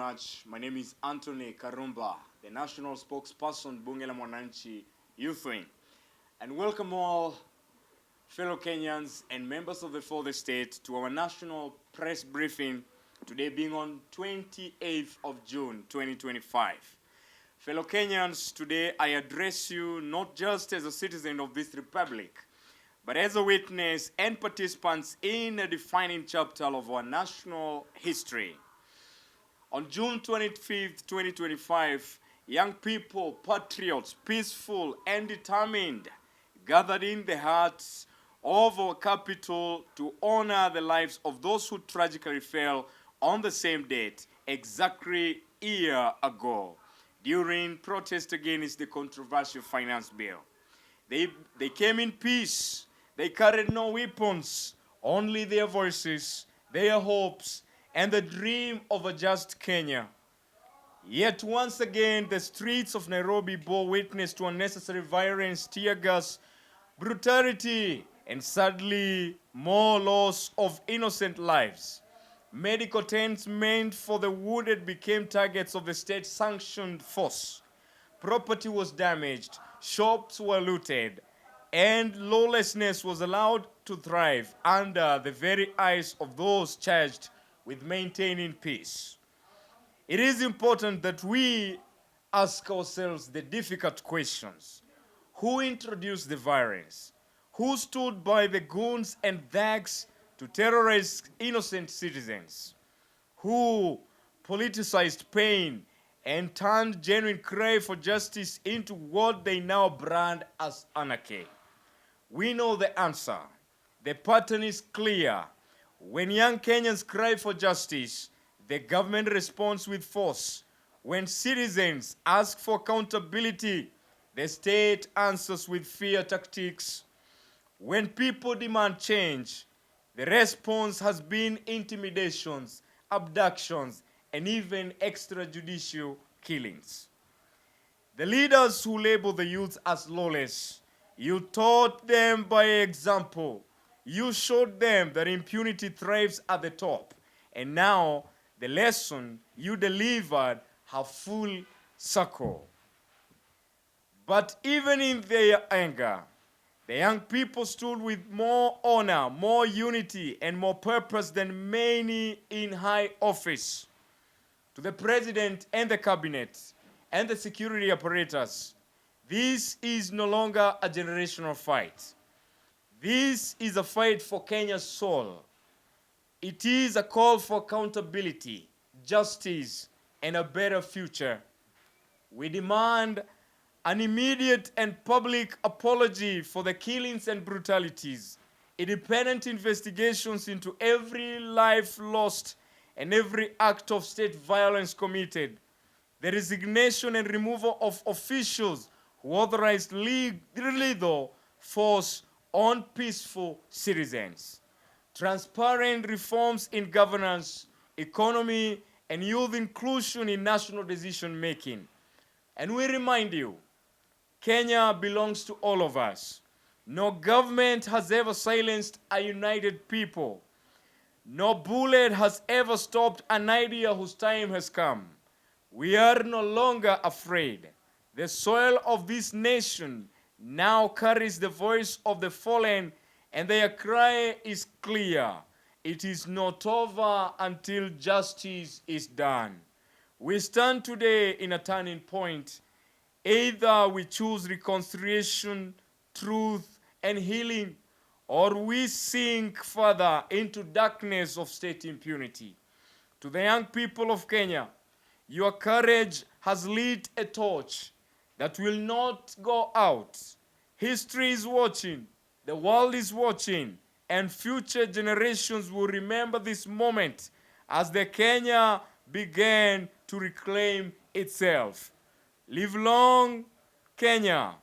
much. My name is Anthony Karumba, the national spokesperson, Bunge la Mwananchi Youth Wing. And welcome all fellow Kenyans and members of the Fourth Estate to our national press briefing, today being on 28th of June, 2025. Fellow Kenyans, today I address you not just as a citizen of this republic, but as a witness and participants in a defining chapter of our national history. On June 25th, 2025, young people, patriots, peaceful and determined, gathered in the hearts of our capital to honor the lives of those who tragically fell on the same date, exactly a year ago, during protest against the controversial finance bill. They came in peace. They carried no weapons, only their voices, their hopes, and the dream of a just Kenya. Yet once again, the streets of Nairobi bore witness to unnecessary violence, tear gas, brutality, and sadly, more loss of innocent lives. Medical tents meant for the wounded became targets of the state-sanctioned force. Property was damaged, shops were looted, and lawlessness was allowed to thrive under the very eyes of those charged with maintaining peace. It is important that we ask ourselves the difficult questions. Who introduced the violence? Who stood by the goons and thugs to terrorize innocent citizens? Who politicized pain and turned genuine cry for justice into what they now brand as anarchy? We know the answer. The pattern is clear. When young Kenyans cry for justice, the government responds with force. When citizens ask for accountability, the state answers with fear tactics. When people demand change, the response has been intimidations, abductions, and even extrajudicial killings. The leaders who label the youth as lawless, you taught them by example. You showed them that impunity thrives at the top. And now, the lesson you delivered have full circle. But even in their anger, the young people stood with more honor, more unity, and more purpose than many in high office. To the president and the cabinet and the security apparatus, this is no longer a generational fight. This is a fight for Kenya's soul. It is a call for accountability, justice, and a better future. We demand an immediate and public apology for the killings and brutalities, independent investigations into every life lost and every act of state violence committed, the resignation and removal of officials who authorized lethal force on peaceful citizens, transparent reforms in governance, economy, and youth inclusion in national decision-making. And we remind you, Kenya belongs to all of us. No government has ever silenced a united people. No bullet has ever stopped an idea whose time has come. We are no longer afraid. The soil of this nation now carries the voice of the fallen, and their cry is clear. It is not over until justice is done. We stand today in a turning point. Either we choose reconciliation, truth, and healing, or we sink further into darkness of state impunity. To the young people of Kenya, your courage has lit a torch that will not go out. History is watching, the world is watching, and future generations will remember this moment as the Kenya began to reclaim itself. Live long, Kenya.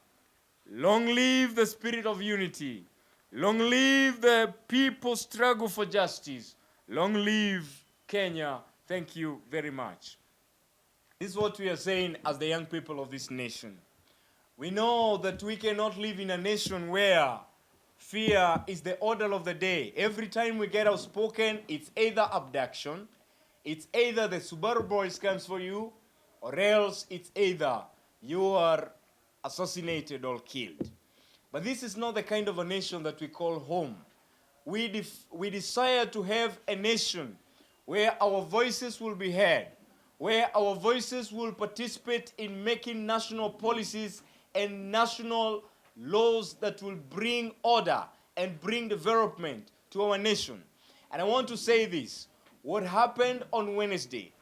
Long live the spirit of unity. Long live the people's struggle for justice. Long live Kenya. Thank you very much. This is what we are saying as the young people of this nation. We know that we cannot live in a nation where fear is the order of the day. Every time we get outspoken, it's either abduction, It's either the Subaru Boys comes for you, or else it's either you are assassinated or killed. But this is not the kind of a nation that we call home. We desire to have a nation where our voices will be heard, where our voices will participate in making national policies and national laws that will bring order and bring development to our nation. And I want to say this. What happened on Wednesday,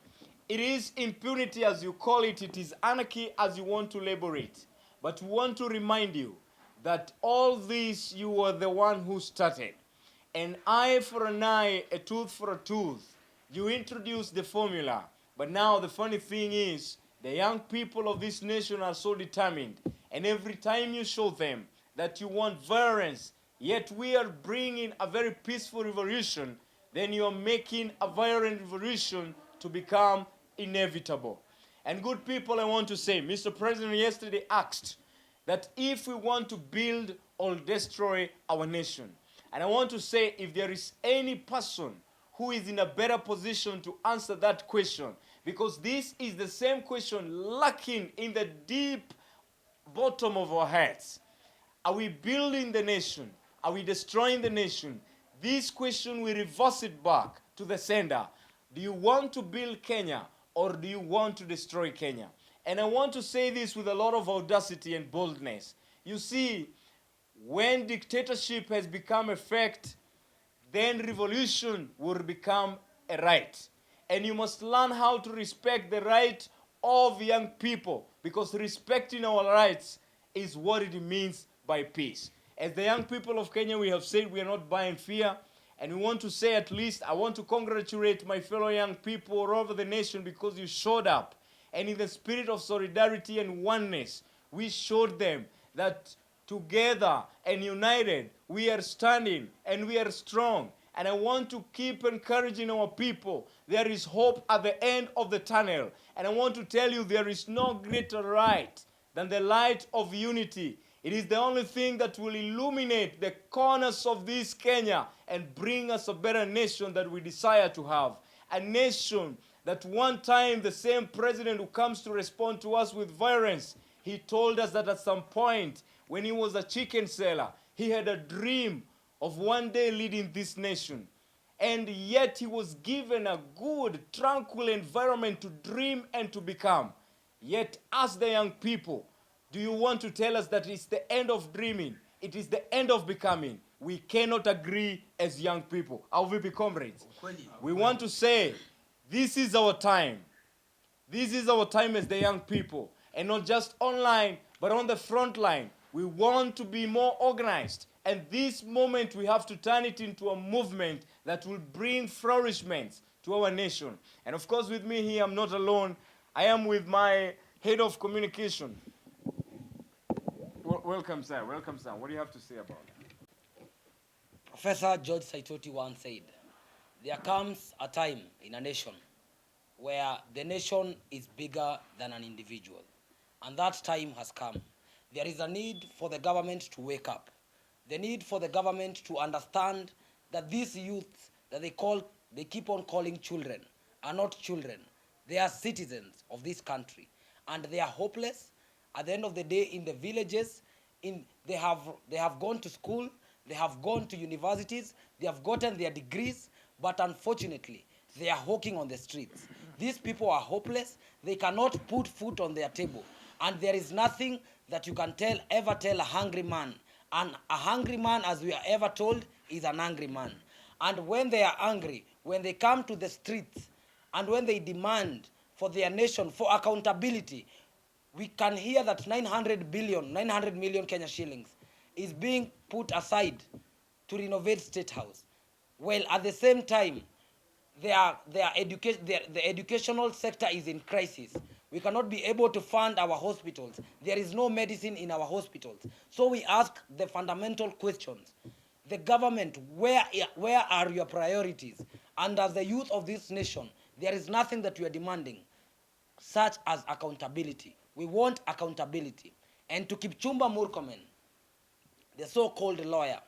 it is impunity as you call it, it is anarchy as you want to label it. But we want to remind you that all this you were the one who started. An eye for an eye, a tooth for a tooth. You introduced the formula. But now the funny thing is, the young people of this nation are so determined. And every time you show them that you want violence, yet we are bringing a very peaceful revolution, then you are making a violent revolution to become inevitable. And good people, I want to say, Mr. President yesterday asked that if we want to build or destroy our nation, and I want to say, if there is any person who is in a better position to answer that question, because this is the same question lurking in the deep bottom of our hearts. Are we building the nation? Are we destroying the nation? This question, we reverse it back to the sender. Do you want to build Kenya, or do you want to destroy Kenya? And I want to say this with a lot of audacity and boldness. You see, when dictatorship has become a fact, then revolution will become a right. And you must learn how to respect the right of young people, because respecting our rights is what it means by peace. As the young people of Kenya, we have said we are not buying fear. And we want to say, at least, I want to congratulate my fellow young people all over the nation, because you showed up. And in the spirit of solidarity and oneness, we showed them that together and united, we are standing and we are strong. And I want to keep encouraging our people. There is hope at the end of the tunnel. And I want to tell you, there is no greater light than the light of unity. It is the only thing that will illuminate the corners of this Kenya and bring us a better nation that we desire to have. A nation that one time the same president who comes to respond to us with violence, he told us that at some point when he was a chicken seller, he had a dream of one day leading this nation. And yet he was given a good, tranquil environment to dream and to become. Yet as the young people, do you want to tell us that it's the end of dreaming? It is the end of becoming. We cannot agree as young people. Our VP comrades. We want to say, this is our time. This is our time as the young people. And not just online, but on the front line. We want to be more organized. And this moment, we have to turn it into a movement that will bring flourishment to our nation. And of course, with me here, I'm not alone. I am with my head of communication. Welcome, sir. Welcome, sir. What do you have to say about it? Professor George Saitoti once said, there comes a time in a nation where the nation is bigger than an individual. And that time has come. There is a need for the government to wake up. The need for the government to understand that these youths that they keep on calling children are not children. They are citizens of this country. And they are hopeless. At the end of the day, in the villages, they have gone to school, they have gone to universities, they have gotten their degrees, but unfortunately, they are hawking on the streets. These people are hopeless. They cannot put food on their table. And there is nothing that you can ever tell a hungry man. And a hungry man, as we are ever told, is an angry man. And when they are angry, when they come to the streets, and when they demand for their nation, for accountability, we can hear that 900 million Kenya shillings is being put aside to renovate State House. Well, at the same time, the educational sector is in crisis. We cannot be able to fund our hospitals. There is no medicine in our hospitals. So we ask the fundamental questions. The government, where are your priorities? And as the youth of this nation, there is nothing that we are demanding, such as accountability. We want accountability. And to Kipchumba Murkomen, the so-called lawyer,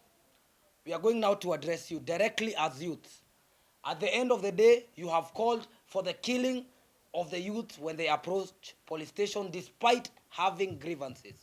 we are going now to address you directly as youths. At the end of the day, you have called for the killing of the youth when they approach police station despite having grievances.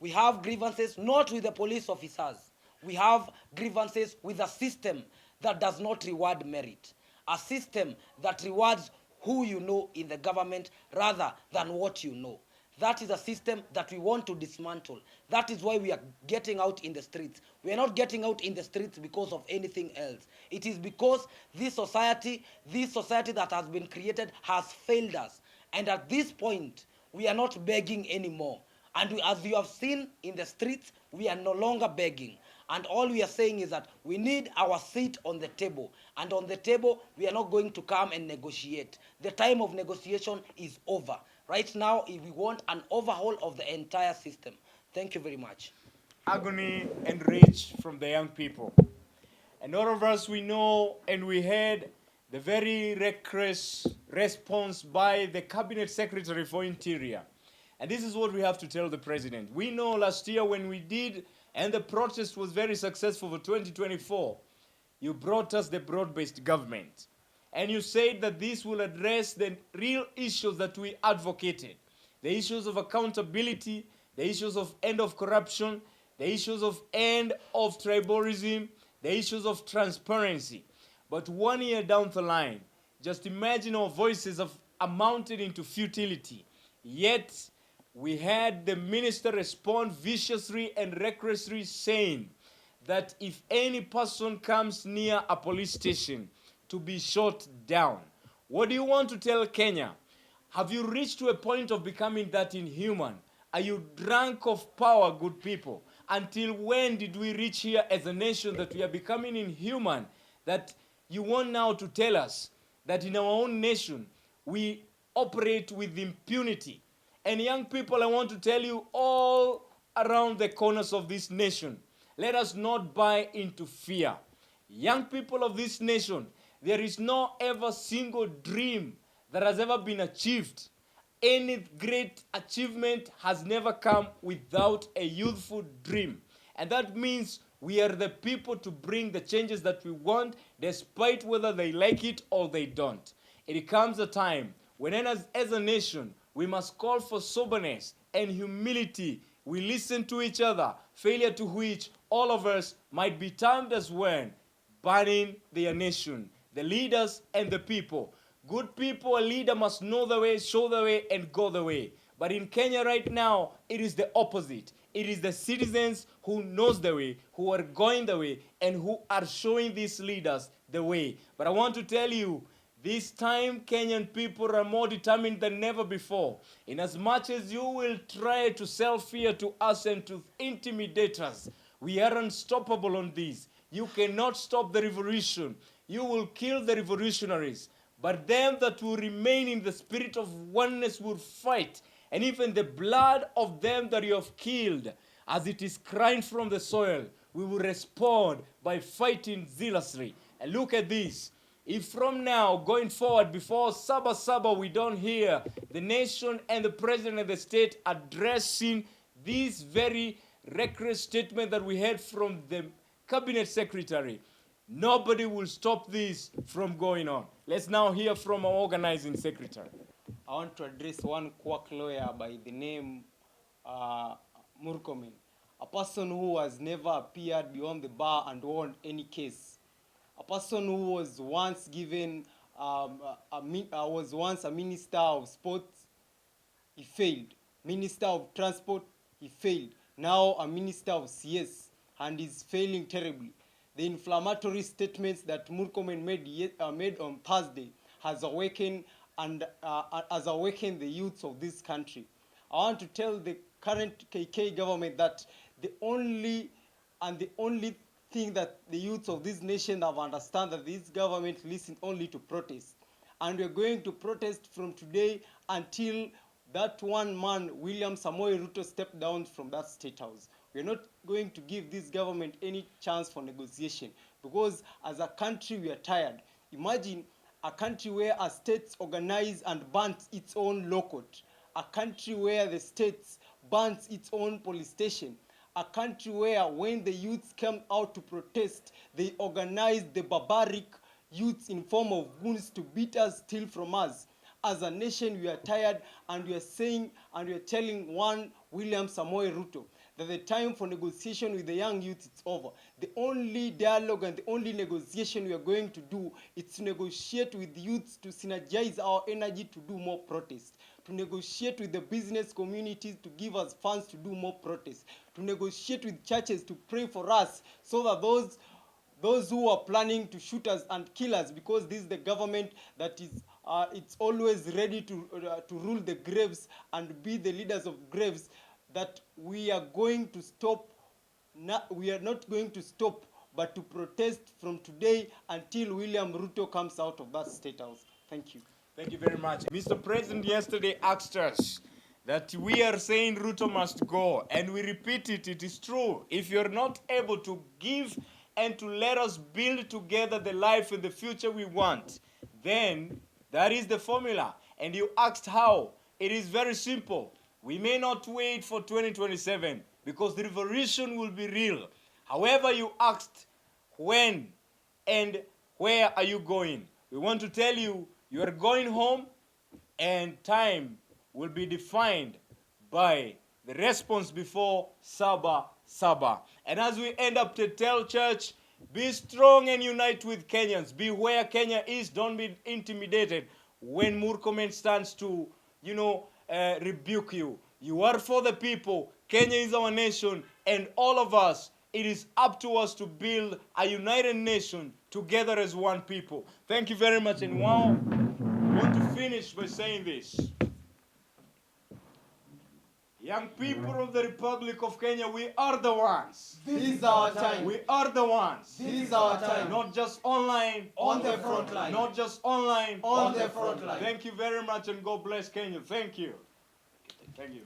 We have grievances not with the police officers. We have grievances with a system that does not reward merit. A system that rewards who you know in the government rather than what you know. That is a system that we want to dismantle. That is why we are getting out in the streets. We are not getting out in the streets because of anything else. It is because this society that has been created has failed us. And at this point, we are not begging anymore. And as you have seen in the streets, we are no longer begging. And all we are saying is that we need our seat on the table. And on the table, we are not going to come and negotiate. The time of negotiation is over. Right now, we want an overhaul of the entire system. Thank you very much. Agony and rage from the young people. And all of us, we know and we heard the very reckless response by the Cabinet Secretary for Interior. And this is what we have to tell the president. We know last year when we did, and the protest was very successful for 2024, you brought us the broad-based government. And you said that this will address the real issues that we advocated. The issues of accountability, the issues of end of corruption, the issues of end of tribalism, the issues of transparency. But 1 year down the line, just imagine our voices have amounted into futility. Yet, we had the minister respond viciously and recklessly saying that if any person comes near a police station, to be shot down. What do you want to tell Kenya? Have you reached to a point of becoming that inhuman? Are you drunk of power, good people? Until when did we reach here as a nation that we are becoming inhuman? That you want now to tell us that in our own nation we operate with impunity. And young people, I want to tell you all around the corners of this nation, let us not buy into fear. Young people of this nation, there is no ever single dream that has ever been achieved. Any great achievement has never come without a youthful dream. And that means we are the people to bring the changes that we want, despite whether they like it or they don't. It comes a time when as a nation, we must call for soberness and humility. We listen to each other, failure to which all of us might be termed as when burning their nation. The leaders and the people. Good people, a leader must know the way, show the way, and go the way. But in Kenya right now, it is the opposite. It is the citizens who knows the way, who are going the way, and who are showing these leaders the way. But I want to tell you, this time Kenyan people are more determined than never before. In as much as you will try to sell fear to us and to intimidate us, we are unstoppable on this. You cannot stop the revolution. You will kill the revolutionaries. But them that will remain in the spirit of oneness will fight. And even the blood of them that you have killed, as it is crying from the soil, we will respond by fighting zealously. And look at this. If from now, going forward, before Saba Saba, we don't hear the nation and the president of the state addressing this very reckless statement that we heard from the cabinet secretary, nobody will stop this from going on. Let's now hear from our organizing secretary. I want to address one quack lawyer by the name Murkomen, a person who has never appeared beyond the bar and won any case. A person who was once given, was once a minister of sports, he failed. Minister of transport, he failed. Now a minister of CS, and is failing terribly. The inflammatory statements that Murkomen made on Thursday has awakened the youths of this country. I want to tell the current KK government that the only thing that the youths of this nation have understand that this government listens only to protest. And we're going to protest from today until that one man, William Samoei Ruto, stepped down from that state house. We're not going to give this government any chance for negotiation because as a country we are tired. Imagine a country where a state organizes and bans its own law court, a country where the states bans its own police station, a country where when the youths come out to protest, they organize the barbaric youths in form of goons to beat us, steal from us. As a nation, we are tired, and we are saying and we are telling one William Samoei Ruto that the time for negotiation with the young youth is over. The only dialogue and the only negotiation we are going to do is to negotiate with youths to synergize our energy to do more protests, to negotiate with the business communities to give us funds to do more protests, to negotiate with churches to pray for us so that those who are planning to shoot us and kill us, because this is the government that is it's always ready to rule the graves and be the leaders of graves, that we are going to stop. We are not going to stop, but to protest from today until William Ruto comes out of that state house. Thank you. Thank you very much. Mr. President yesterday asked us that we are saying Ruto must go, and we repeat it. It is true. If you're not able to give and to let us build together the life and the future we want, then that is the formula. And you asked how. It is very simple. We may not wait for 2027 because the revolution will be real. However, you asked when and where are you going? We want to tell you, you are going home, and time will be defined by the response before Saba Saba. And as we end up to tell church, be strong and unite with Kenyans. Be where Kenya is. Don't be intimidated when Murkomen stands to, rebuke you. You are for the people. Kenya is our nation, and all of us, it is up to us to build a united nation together as one people. Thank you very much. And wow, I want to finish by saying this. Young people of the Republic of Kenya, we are the ones. This is our time. We are the ones. This is our time. Not just online. On the front line. Not just online. On the front line. Thank you very much, and God bless Kenya. Thank you. Thank you.